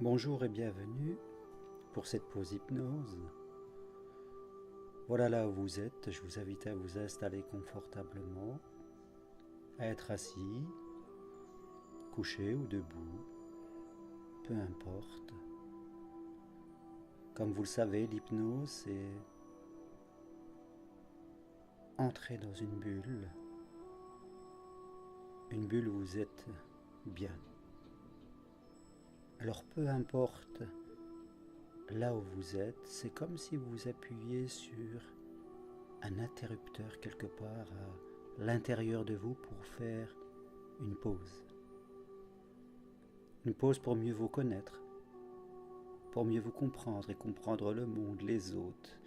Bonjour et bienvenue pour cette pause hypnose. Voilà là où vous êtes, je vous invite à vous installer confortablement, à être assis, couché ou debout, peu importe. Comme vous le savez, l'hypnose, c'est entrer dans une bulle où vous êtes bien. Alors peu importe là où vous êtes, c'est comme si vous appuyiez sur un interrupteur quelque part à l'intérieur de vous pour faire une pause. Une pause pour mieux vous connaître, pour mieux vous comprendre et comprendre le monde, les autres.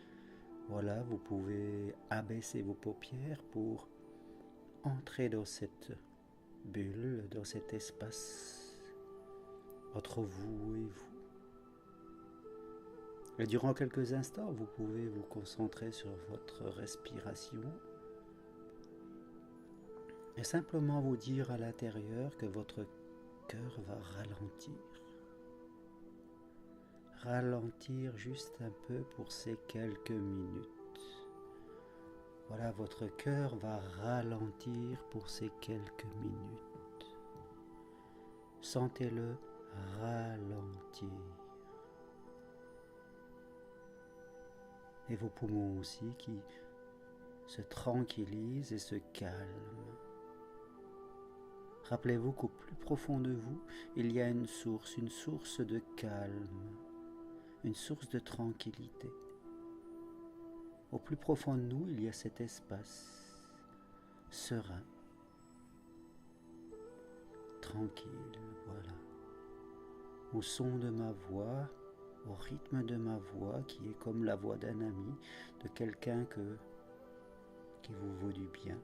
Voilà, vous pouvez abaisser vos paupières pour entrer dans cette bulle, dans cet espace entre vous et vous. Et durant quelques instants, vous pouvez vous concentrer sur votre respiration et simplement vous dire à l'intérieur que votre cœur va ralentir. Ralentir juste un peu pour ces quelques minutes. Voilà, votre cœur va ralentir pour ces quelques minutes. Sentez-le ralentir. Et vos poumons aussi qui se tranquillisent et se calment. Rappelez-vous qu'au plus profond de vous, il y a une source de calme, une source de tranquillité. Au plus profond de nous, il y a cet espace serein, tranquille, voilà. Au son de ma voix, au rythme de ma voix, qui est comme la voix d'un ami, de quelqu'un qui vous vaut du bien,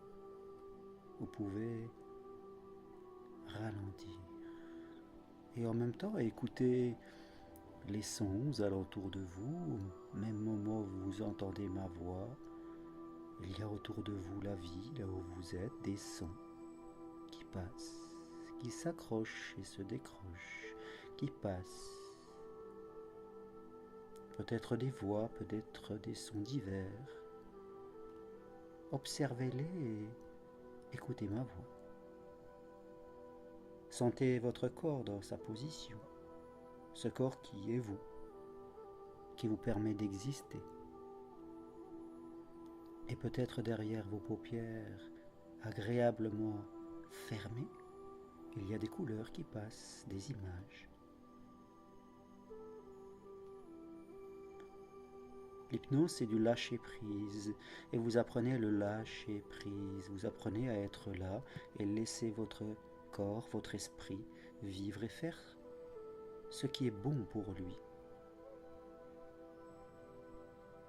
vous pouvez ralentir. Et en même temps, écouter les sons aux alentours de vous, au même moment où vous entendez ma voix, il y a autour de vous la vie, là où vous êtes, des sons qui passent, qui s'accrochent et se décrochent, qui passent. Peut-être des voix, peut-être des sons divers. Observez-les et écoutez ma voix. Sentez votre corps dans sa position, ce corps qui est vous, qui vous permet d'exister. Et peut-être derrière vos paupières agréablement fermées, il y a des couleurs qui passent, des images. L'hypnose, c'est du lâcher-prise, et vous apprenez à le lâcher-prise, vous apprenez à être là et laisser votre corps, votre esprit vivre et faire ce qui est bon pour lui.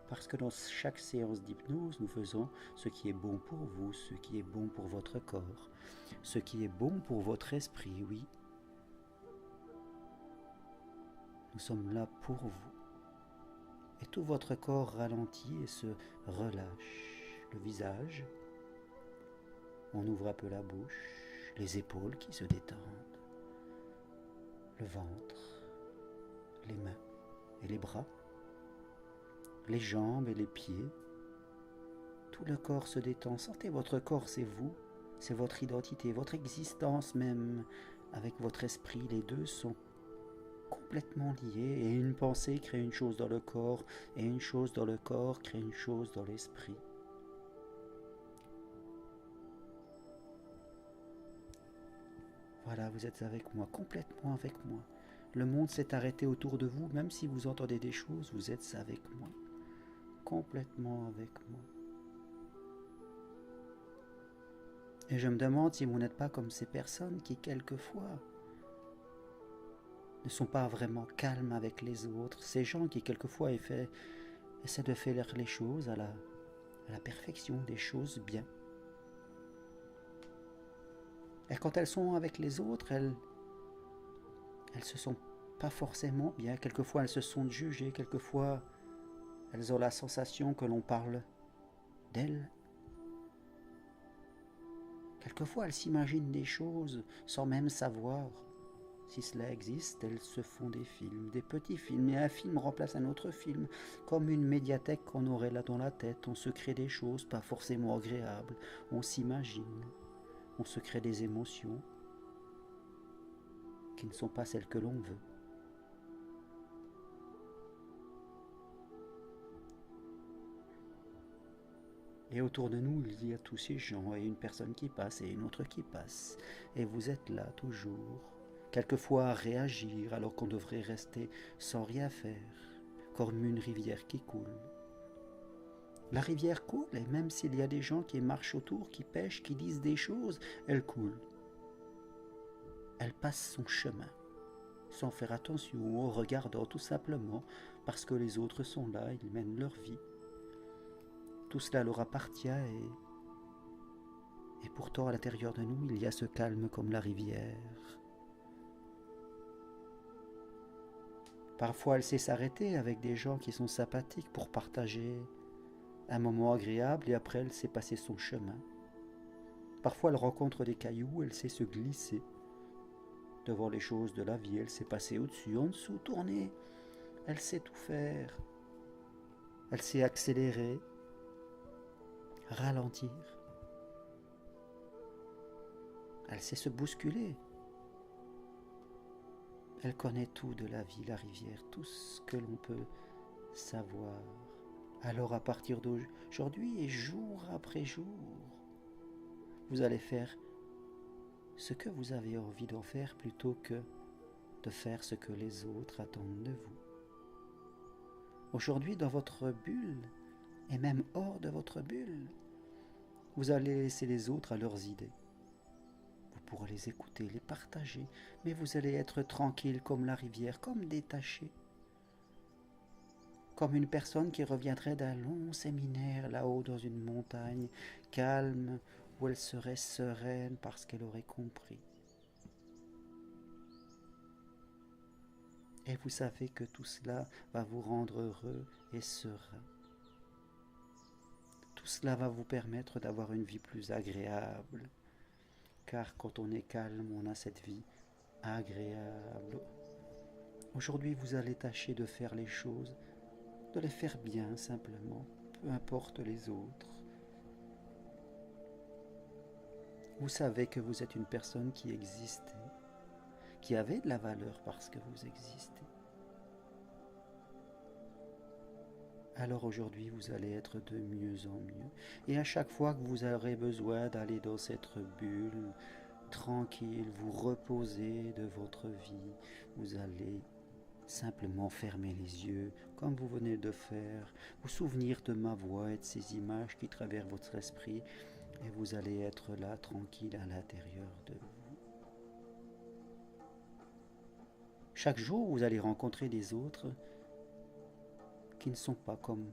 Parce que dans chaque séance d'hypnose, nous faisons ce qui est bon pour vous, ce qui est bon pour votre corps, ce qui est bon pour votre esprit, oui. Nous sommes là pour vous. Et tout votre corps ralentit et se relâche. Le visage, on ouvre un peu la bouche, les épaules qui se détendent, le ventre, les mains et les bras, les jambes et les pieds. Tout le corps se détend. Sentez votre corps, c'est vous, c'est votre identité, votre existence même. Avec votre esprit, les deux sont complètement liés et une pensée crée une chose dans le corps et une chose dans le corps crée une chose dans l'esprit. Voilà, vous êtes avec moi, complètement avec moi. Le monde s'est arrêté autour de vous, même si vous entendez des choses, vous êtes avec moi, complètement avec moi. Et je me demande si vous n'êtes pas comme ces personnes qui, quelquefois, ne sont pas vraiment calmes avec les autres. Ces gens qui, quelquefois, essaient de faire les choses à la perfection, des choses bien. Et quand elles sont avec les autres, elles se sont pas forcément bien. Quelquefois, elles se sont jugées. Quelquefois, elles ont la sensation que l'on parle d'elles. Quelquefois, elles s'imaginent des choses sans même savoir Si cela existe, elles se font des films, des petits films, et un film remplace un autre film, comme une médiathèque qu'on aurait là dans la tête. On se crée des choses pas forcément agréables, on s'imagine, on se crée des émotions qui ne sont pas celles que l'on veut. Et autour de nous, il y a tous ces gens, et une personne qui passe, et une autre qui passe. Et vous êtes là, toujours, quelquefois à réagir, alors qu'on devrait rester sans rien faire, comme une rivière qui coule. La rivière coule, et même s'il y a des gens qui marchent autour, qui pêchent, qui disent des choses, elle coule. Elle passe son chemin, sans faire attention, en regardant tout simplement, parce que les autres sont là, ils mènent leur vie. Tout cela leur appartient et pourtant à l'intérieur de nous, il y a ce calme comme la rivière. Parfois, elle sait s'arrêter avec des gens qui sont sympathiques pour partager un moment agréable et après, elle sait passer son chemin. Parfois, elle rencontre des cailloux, elle sait se glisser devant les choses de la vie, elle sait passer au-dessus, en dessous, tourner. Elle sait tout faire. Elle sait accélérer, ralentir. Elle sait se bousculer. Elle connaît tout de la vie, la rivière, tout ce que l'on peut savoir. Alors à partir d'aujourd'hui et jour après jour, vous allez faire ce que vous avez envie d'en faire plutôt que de faire ce que les autres attendent de vous. Aujourd'hui, dans votre bulle, et même hors de votre bulle, vous allez laisser les autres à leurs idées. Vous pourrez les écouter, les partager, mais vous allez être tranquille comme la rivière, comme détaché. Comme une personne qui reviendrait d'un long séminaire là-haut dans une montagne, calme, où elle serait sereine parce qu'elle aurait compris. Et vous savez que tout cela va vous rendre heureux et serein. Tout cela va vous permettre d'avoir une vie plus agréable. Car quand on est calme, on a cette vie agréable. Aujourd'hui, vous allez tâcher de faire les choses, de les faire bien simplement, peu importe les autres. Vous savez que vous êtes une personne qui existait, qui avait de la valeur parce que vous existez. Alors aujourd'hui, vous allez être de mieux en mieux. Et à chaque fois que vous aurez besoin d'aller dans cette bulle, tranquille, vous reposer de votre vie, vous allez simplement fermer les yeux, comme vous venez de faire, vous souvenir de ma voix et de ces images qui traversent votre esprit, et vous allez être là, tranquille à l'intérieur de vous. Chaque jour, vous allez rencontrer des autres qui ne sont pas comme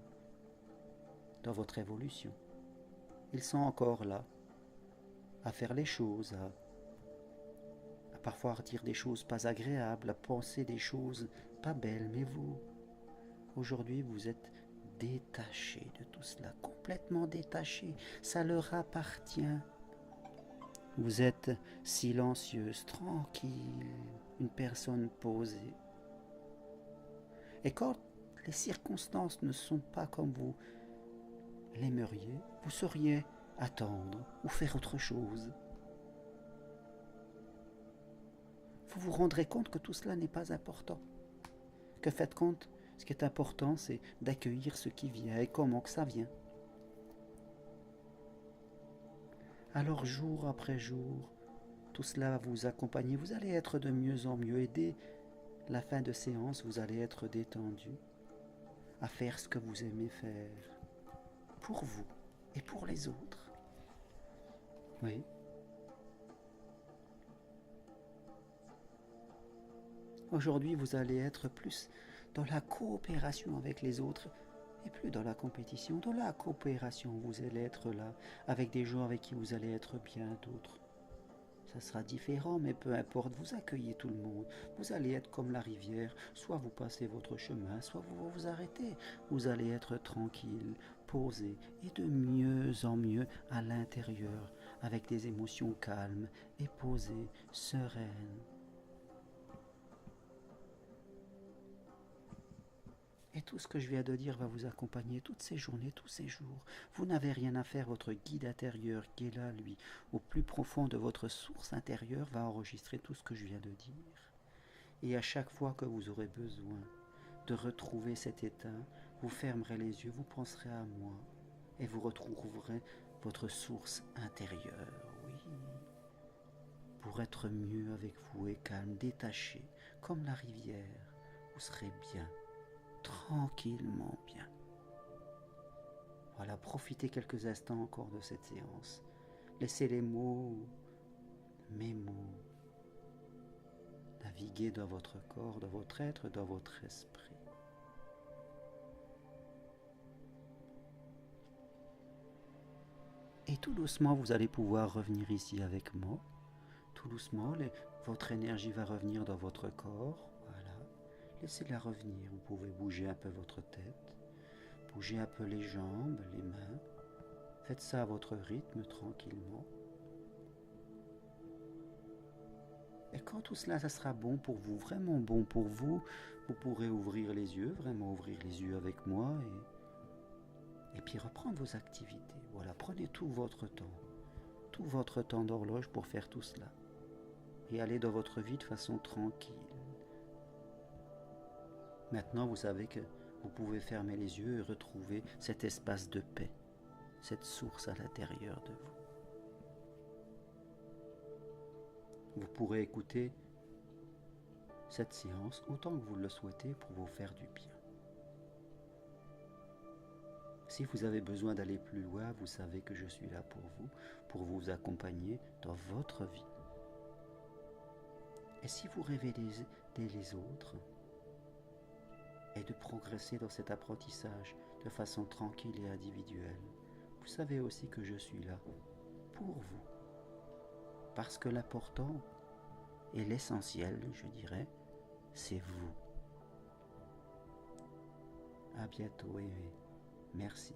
dans votre évolution. Ils sont encore là, à faire les choses, à parfois dire des choses pas agréables, à penser des choses pas belles, mais vous, aujourd'hui, vous êtes détaché de tout cela, complètement détaché, ça leur appartient. Vous êtes silencieuse, tranquille, une personne posée. Et quand les circonstances ne sont pas comme vous l'aimeriez, vous sauriez attendre ou faire autre chose. Vous vous rendrez compte que tout cela n'est pas important. Que faites compte, ce qui est important, c'est d'accueillir ce qui vient et comment que ça vient. Alors jour après jour, tout cela va vous accompagner. Vous allez être de mieux en mieux. Et dès la fin de séance, vous allez être détendu à faire ce que vous aimez faire. Pour vous et pour les autres. Oui. Aujourd'hui, vous allez être plus dans la coopération avec les autres et plus dans la compétition. Dans la coopération, vous allez être là avec des gens avec qui vous allez être bien, d'autres. Ça sera différent, mais peu importe, vous accueillez tout le monde. Vous allez être comme la rivière, soit vous passez votre chemin, soit vous vous arrêtez. Vous allez être tranquille, posé et de mieux en mieux à l'intérieur, avec des émotions calmes et posées, sereines. Et tout ce que je viens de dire va vous accompagner toutes ces journées, tous ces jours. Vous n'avez rien à faire, votre guide intérieur qui est là, lui, au plus profond de votre source intérieure, va enregistrer tout ce que je viens de dire. Et à chaque fois que vous aurez besoin de retrouver cet état, vous fermerez les yeux, vous penserez à moi et vous retrouverez votre source intérieure, oui, pour être mieux avec vous et calme, détaché, comme la rivière, vous serez bien, tranquillement bien. Voilà, profitez quelques instants encore de cette séance. Laissez les mots, mes mots, naviguer dans votre corps, dans votre être, dans votre esprit. Et tout doucement, vous allez pouvoir revenir ici avec moi. Tout doucement, votre énergie va revenir dans votre corps. Voilà. Laissez-la revenir. Vous pouvez bouger un peu votre tête. Bougez un peu les jambes, les mains. Faites ça à votre rythme, tranquillement. Et quand tout cela, ça sera bon pour vous, vraiment bon pour vous, vous pourrez ouvrir les yeux, vraiment ouvrir les yeux avec moi et puis reprendre vos activités. Voilà, prenez tout votre temps d'horloge pour faire tout cela. Et allez dans votre vie de façon tranquille. Maintenant, vous savez que vous pouvez fermer les yeux et retrouver cet espace de paix, cette source à l'intérieur de vous. Vous pourrez écouter cette séance autant que vous le souhaitez pour vous faire du bien. Si vous avez besoin d'aller plus loin, vous savez que je suis là pour vous accompagner dans votre vie. Et si vous rêvez d'aider les autres et de progresser dans cet apprentissage de façon tranquille et individuelle, vous savez aussi que je suis là pour vous. Parce que l'important et l'essentiel, je dirais, c'est vous. À bientôt et merci.